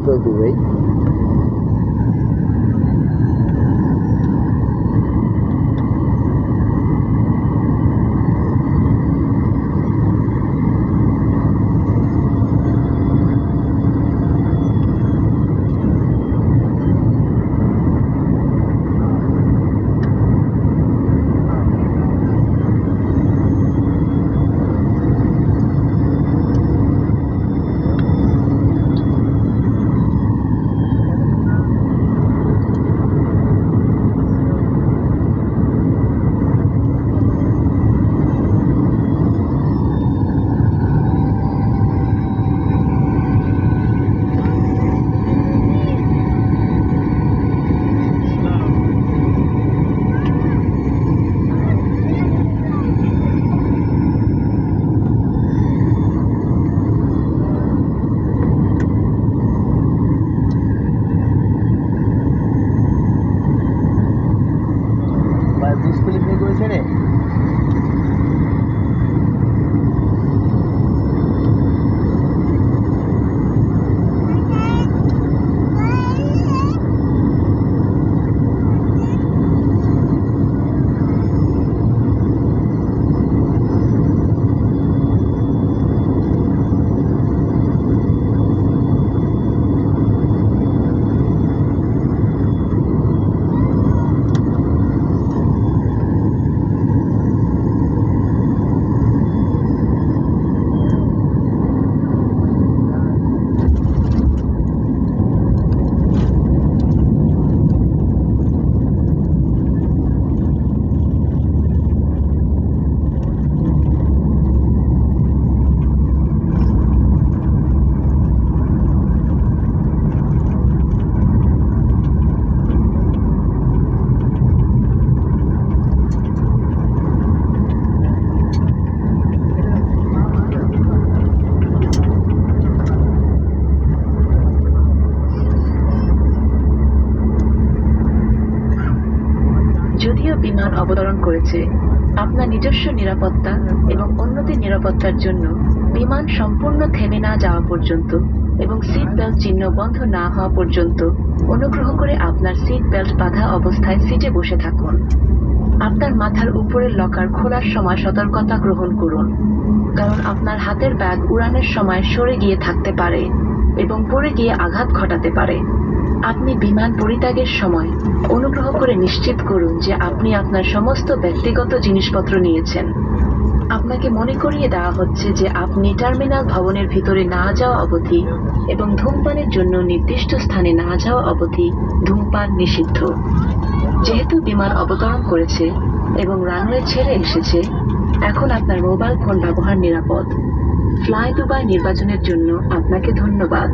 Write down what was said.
Fail Dubai. যদিও বিমান অবতরণ করেছে, আপনার নিজস্ব নিরাপত্তা এবং অন্যদের নিরাপত্তার জন্য বিমান সম্পূর্ণ থেমে না যাওয়া পর্যন্ত এবং সিট বেল্ট চিহ্ন বন্ধ না হওয়া পর্যন্ত অনুগ্রহ করে আপনার সিট বেল্ট বাঁধা অবস্থায় সিটে বসে থাকুন। আপনার মাথার উপরের লকার খোলার সময় সতর্কতা গ্রহণ করুন, কারণ আপনার হাতের ব্যাগ উড়ানের সময় সরে গিয়ে থাকতে পারে এবং পড়ে গিয়ে আঘাত ঘটাতে পারে। আপনি বিমান পরিত্যাগের সময় অনুগ্রহ করে নিশ্চিত করুন যে আপনি আপনার সমস্ত ব্যক্তিগত জিনিসপত্র নিয়েছেন। আপনাকে মনে করিয়ে দেওয়া হচ্ছে যে আপনি টার্মিনাল ভবনের ভিতরে না যাওয়া অবধি এবং ধূমপানের জন্য নির্দিষ্ট স্থানে না যাওয়া অবধি ধূমপান নিষিদ্ধ। যেহেতু বিমান অবতরণ করেছে এবং রানওয়ে ছেড়ে এসেছে, এখন আপনার মোবাইল ফোন ব্যবহার নিরাপদ। ফ্লাই দুবাই নির্বাচনের জন্য আপনাকে ধন্যবাদ।